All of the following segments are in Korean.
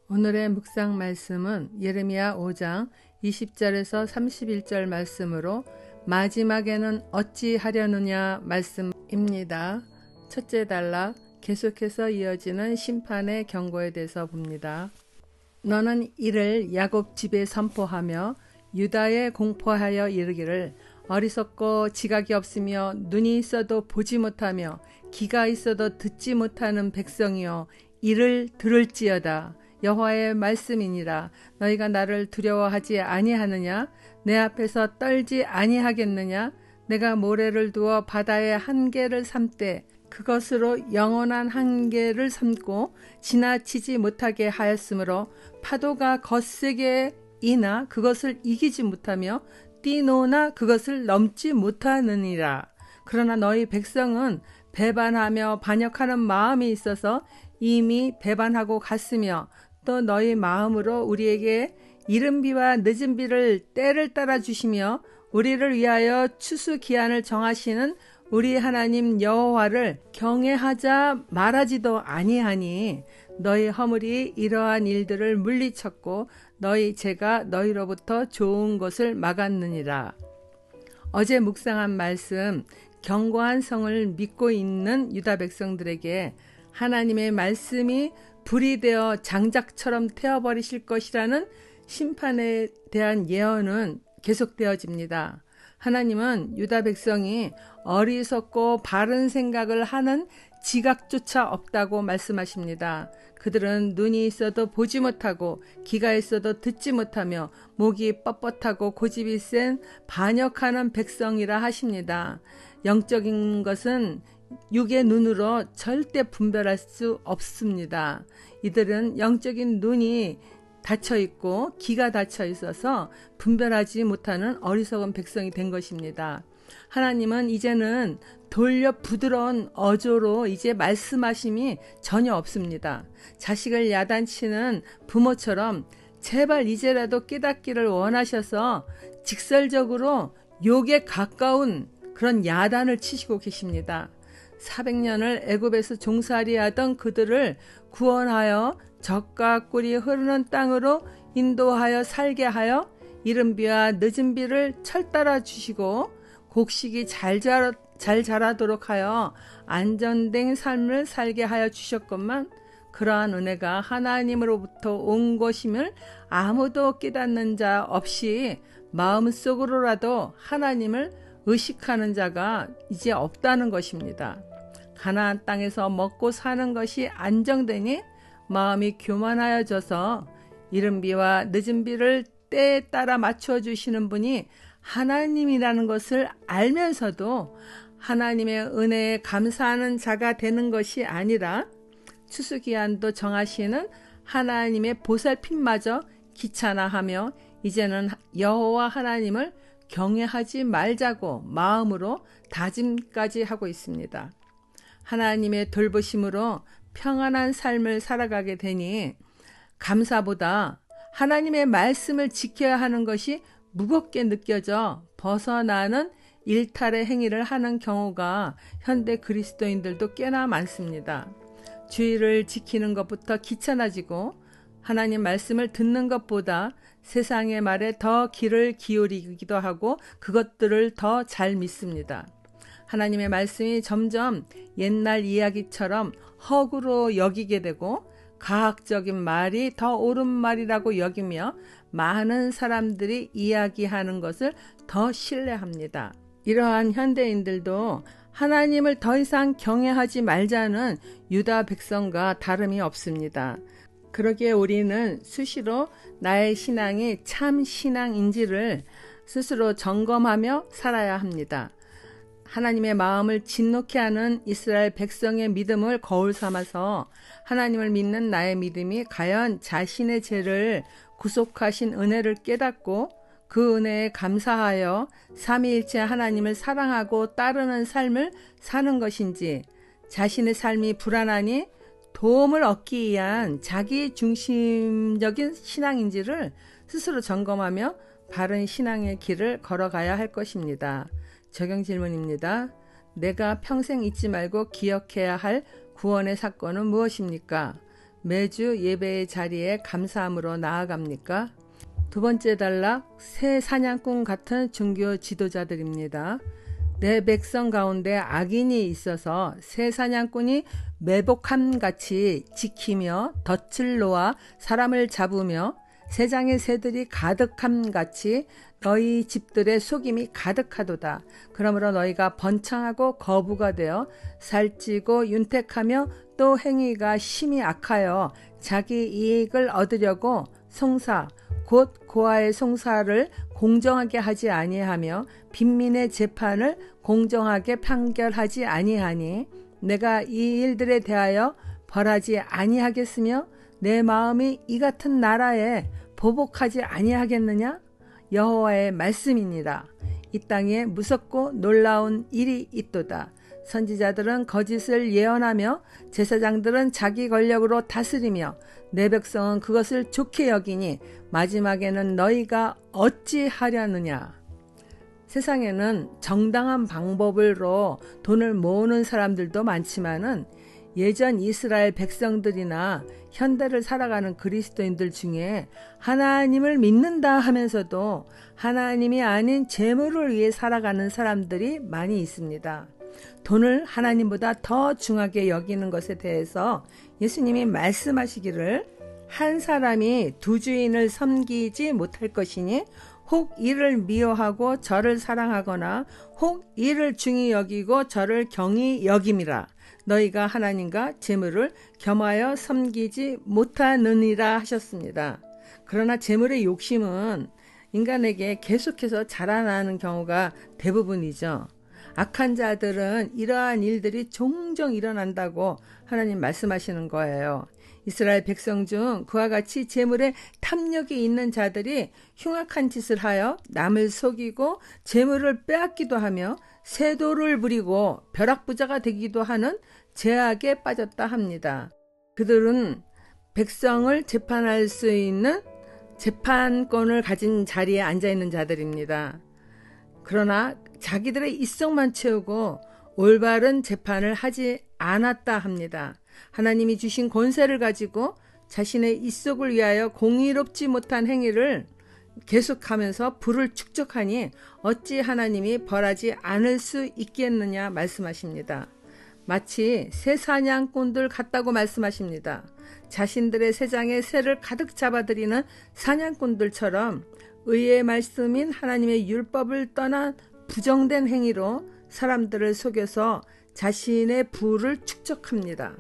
오늘의 묵상 말씀은 예레미야 5장 20절에서 31절 말씀으로 마지막에는 어찌 하려느냐 말씀입니다. 첫째 단락, 계속해서 이어지는 심판의 경고에 대해서 봅니다. 너는 이를 야곱 집에 선포하며 유다에 공포하여 이르기를 어리석고 지각이 없으며 눈이 있어도 보지 못하며 귀가 있어도 듣지 못하는 백성이여 이를 들을지어다. 여호와의 말씀이니라. 너희가 나를 두려워하지 아니하느냐? 내 앞에서 떨지 아니하겠느냐? 내가 모래를 두어 바다의 한계를 삼되 그것으로 영원한 한계를 삼고 지나치지 못하게 하였으므로 파도가 거세게 이나 그것을 이기지 못하며 뛰노나 그것을 넘지 못하느니라. 그러나 너희 백성은 배반하며 반역하는 마음이 있어서 이미 배반하고 갔으며 또 너희 마음으로 우리에게 이른 비와 늦은 비를 때를 따라 주시며 우리를 위하여 추수 기한을 정하시는 우리 하나님 여호와를 경외하자 말하지도 아니하니 너희 허물이 이러한 일들을 물리쳤고 너희 죄가 너희로부터 좋은 것을 막았느니라. 어제 묵상한 말씀, 견고한 성을 믿고 있는 유다 백성들에게 하나님의 말씀이 불이 되어 장작처럼 태워버리실 것이라는 심판에 대한 예언은 계속되어집니다. 하나님은 유다 백성이 어리석고 바른 생각을 하는 지각조차 없다고 말씀하십니다. 그들은 눈이 있어도 보지 못하고 귀가 있어도 듣지 못하며 목이 뻣뻣하고 고집이 센 반역하는 백성이라 하십니다. 영적인 것은 육의 눈으로 절대 분별할 수 없습니다. 이들은 영적인 눈이 닫혀 있고 귀가 닫혀 있어서 분별하지 못하는 어리석은 백성이 된 것입니다. 하나님은 이제는 돌려 부드러운 어조로 이제 말씀하심이 전혀 없습니다. 자식을 야단치는 부모처럼 제발 이제라도 깨닫기를 원하셔서 직설적으로 욕에 가까운 그런 야단을 치시고 계십니다. 400년을 애굽에서 종살이하던 그들을 구원하여 젖과 꿀이 흐르는 땅으로 인도하여 살게 하여 이른 비와 늦은 비를 철따라 주시고 곡식이 잘 자라도록 하여 안전된 삶을 살게 하여 주셨건만 그러한 은혜가 하나님으로부터 온 것임을 아무도 깨닫는 자 없이 마음속으로라도 하나님을 의식하는 자가 이제 없다는 것입니다. 가나안 땅에서 먹고 사는 것이 안정되니 마음이 교만하여져서 이른 비와 늦은 비를 때에 따라 맞춰 주시는 분이 하나님이라는 것을 알면서도 하나님의 은혜에 감사하는 자가 되는 것이 아니라 추수기한도 정하시는 하나님의 보살핌마저 귀찮아하며 이제는 여호와 하나님을 경외하지 말자고 마음으로 다짐까지 하고 있습니다. 하나님의 돌보심으로 평안한 삶을 살아가게 되니 감사보다 하나님의 말씀을 지켜야 하는 것이 무겁게 느껴져 벗어나는 일탈의 행위를 하는 경우가 현대 그리스도인들도 꽤나 많습니다. 주의를 지키는 것부터 귀찮아지고 하나님 말씀을 듣는 것보다 세상의 말에 더 귀를 기울이기도 하고 그것들을 더 잘 믿습니다. 하나님의 말씀이 점점 옛날 이야기처럼 허구로 여기게 되고 과학적인 말이 더 옳은 말이라고 여기며 많은 사람들이 이야기하는 것을 더 신뢰합니다. 이러한 현대인들도 하나님을 더 이상 경외하지 말자는 유다 백성과 다름이 없습니다. 그러기에 우리는 수시로 나의 신앙이 참 신앙인지를 스스로 점검하며 살아야 합니다. 하나님의 마음을 진노케 하는 이스라엘 백성의 믿음을 거울 삼아서 하나님을 믿는 나의 믿음이 과연 자신의 죄를 구속하신 은혜를 깨닫고 그 은혜에 감사하여 삼위일체 하나님을 사랑하고 따르는 삶을 사는 것인지, 자신의 삶이 불안하니 도움을 얻기 위한 자기 중심적인 신앙인지를 스스로 점검하며 바른 신앙의 길을 걸어가야 할 것입니다. 적용 질문입니다. 내가 평생 잊지 말고 기억해야 할 구원의 사건은 무엇입니까? 매주 예배의 자리에 감사함으로 나아갑니까? 두 번째 단락, 새 사냥꾼 같은 종교 지도자들입니다. 내 백성 가운데 악인이 있어서 새 사냥꾼이 매복함같이 지키며 덫을 놓아 사람을 잡으며 세장의 새들이 가득함같이 너희 집들의 속임이 가득하도다. 그러므로 너희가 번창하고 거부가 되어 살찌고 윤택하며 또 행위가 심히 악하여 자기 이익을 얻으려고 송사 곧 고아의 송사를 공정하게 하지 아니하며 빈민의 재판을 공정하게 판결하지 아니하니 내가 이 일들에 대하여 벌하지 아니하겠으며 내 마음이 이 같은 나라에 보복하지 아니하겠느냐? 여호와의 말씀이니라. 이 땅에 무섭고 놀라운 일이 있도다. 선지자들은 거짓을 예언하며 제사장들은 자기 권력으로 다스리며 내 백성은 그것을 좋게 여기니 마지막에는 너희가 어찌하려느냐. 세상에는 정당한 방법으로 돈을 모으는 사람들도 많지만은 예전 이스라엘 백성들이나 현대를 살아가는 그리스도인들 중에 하나님을 믿는다 하면서도 하나님이 아닌 재물을 위해 살아가는 사람들이 많이 있습니다. 돈을 하나님보다 더 중하게 여기는 것에 대해서 예수님이 말씀하시기를 한 사람이 두 주인을 섬기지 못할 것이니 혹 이를 미워하고 저를 사랑하거나 혹 이를 중히 여기고 저를 경히 여김이라. 너희가 하나님과 재물을 겸하여 섬기지 못하느니라 하셨습니다. 그러나 재물의 욕심은 인간에게 계속해서 자라나는 경우가 대부분이죠. 악한 자들은 이러한 일들이 종종 일어난다고 하나님 말씀하시는 거예요. 이스라엘 백성 중 그와 같이 재물에 탐욕이 있는 자들이 흉악한 짓을 하여 남을 속이고 재물을 빼앗기도 하며 세도를 부리고 벼락부자가 되기도 하는 죄악에 빠졌다 합니다. 그들은 백성을 재판할 수 있는 재판권을 가진 자리에 앉아있는 자들입니다. 그러나 자기들의 이성만 채우고 올바른 재판을 하지 않았다 합니다. 하나님이 주신 권세를 가지고 자신의 입속을 위하여 공의롭지 못한 행위를 계속하면서 부를 축적하니 어찌 하나님이 벌하지 않을 수 있겠느냐 말씀하십니다. 마치 새 사냥꾼들 같다고 말씀하십니다. 자신들의 세장에 새를 가득 잡아들이는 사냥꾼들처럼 의의 말씀인 하나님의 율법을 떠난 부정된 행위로 사람들을 속여서 자신의 부를 축적합니다.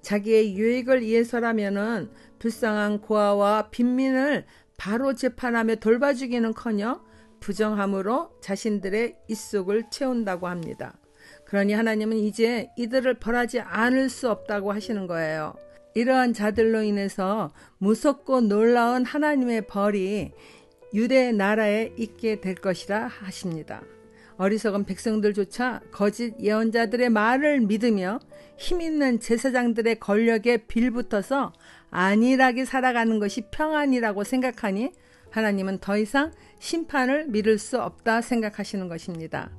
자기의 유익을 위해서라면은 불쌍한 고아와 빈민을 바로 재판하며 돌봐주기는커녕 부정함으로 자신들의 입속을 채운다고 합니다. 그러니 하나님은 이제 이들을 벌하지 않을 수 없다고 하시는 거예요. 이러한 자들로 인해서 무섭고 놀라운 하나님의 벌이 유대 나라에 있게 될 것이라 하십니다. 어리석은 백성들조차 거짓 예언자들의 말을 믿으며 힘있는 제사장들의 권력에 빌붙어서 안일하게 살아가는 것이 평안이라고 생각하니 하나님은 더 이상 심판을 미룰 수 없다 생각하시는 것입니다.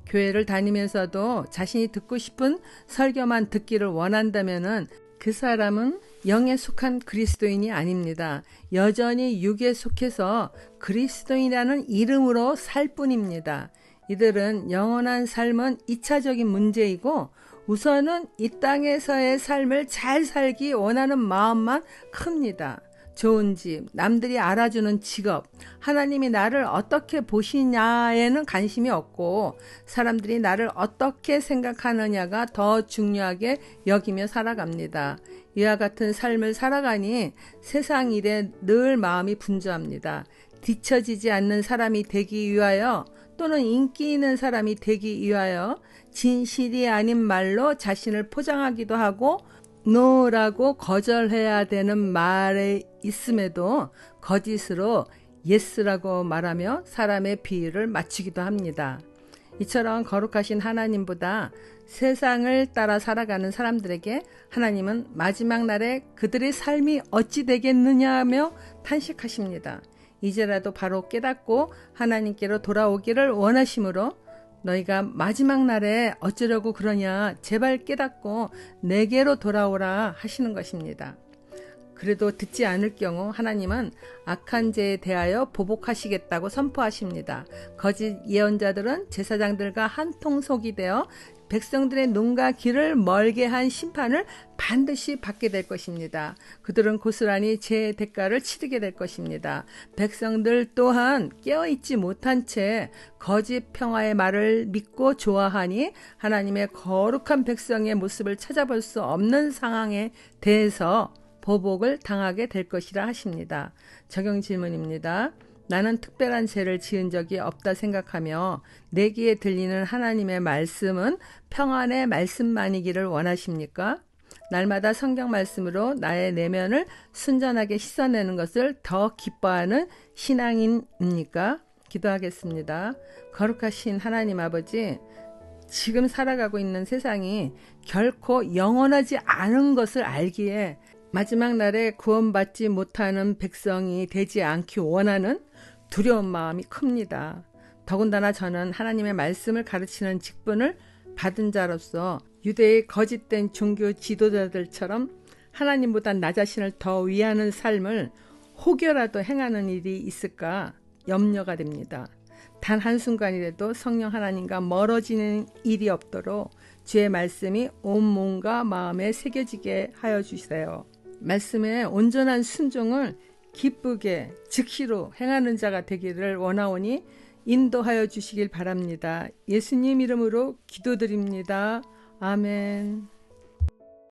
교회를 다니면서도 자신이 듣고 싶은 설교만 듣기를 원한다면은 그 사람은 영에 속한 그리스도인이 아닙니다. 여전히 육에 속해서 그리스도인이라는 이름으로 살 뿐입니다. 이들은 영원한 삶은 2차적인 문제이고 우선은 이 땅에서의 삶을 잘 살기 원하는 마음만 큽니다. 좋은 집, 남들이 알아주는 직업, 하나님이 나를 어떻게 보시냐에는 관심이 없고 사람들이 나를 어떻게 생각하느냐가 더 중요하게 여기며 살아갑니다. 이와 같은 삶을 살아가니 세상 일에 늘 마음이 분주합니다. 뒤처지지 않는 사람이 되기 위하여 또는 인기 있는 사람이 되기 위하여 진실이 아닌 말로 자신을 포장하기도 하고 no라고 거절해야 되는 말에 있음에도 거짓으로 yes라고 말하며 사람의 비위를 맞추기도 합니다. 이처럼 거룩하신 하나님보다 세상을 따라 살아가는 사람들에게 하나님은 마지막 날에 그들의 삶이 어찌 되겠느냐며 탄식하십니다. 이제라도 바로 깨닫고 하나님께로 돌아오기를 원하시므로 너희가 마지막 날에 어쩌려고 그러냐, 제발 깨닫고 내게로 돌아오라 하시는 것입니다. 그래도 듣지 않을 경우 하나님은 악한 죄에 대하여 보복하시겠다고 선포하십니다. 거짓 예언자들은 제사장들과 한 통속이 되어 백성들의 눈과 귀를 멀게 한 심판을 반드시 받게 될 것입니다. 그들은 고스란히 죄의 대가를 치르게 될 것입니다. 백성들 또한 깨어있지 못한 채 거짓 평화의 말을 믿고 좋아하니 하나님의 거룩한 백성의 모습을 찾아볼 수 없는 상황에 대해서 보복을 당하게 될 것이라 하십니다. 적용 질문입니다. 나는 특별한 죄를 지은 적이 없다 생각하며 내 귀에 들리는 하나님의 말씀은 평안의 말씀만이기를 원하십니까? 날마다 성경 말씀으로 나의 내면을 순전하게 씻어내는 것을 더 기뻐하는 신앙인입니까? 기도하겠습니다. 거룩하신 하나님 아버지, 지금 살아가고 있는 세상이 결코 영원하지 않은 것을 알기에 마지막 날에 구원받지 못하는 백성이 되지 않기 원하는 두려운 마음이 큽니다. 더군다나 저는 하나님의 말씀을 가르치는 직분을 받은 자로서 유대의 거짓된 종교 지도자들처럼 하나님보다 나 자신을 더 위하는 삶을 혹여라도 행하는 일이 있을까 염려가 됩니다. 단 한순간이라도 성령 하나님과 멀어지는 일이 없도록 주의 말씀이 온 몸과 마음에 새겨지게 하여 주세요. 말씀의 온전한 순종을 기쁘게 즉시로 행하는 자가 되기를 원하오니 인도하여 주시길 바랍니다. 예수님 이름으로 기도드립니다. 아멘.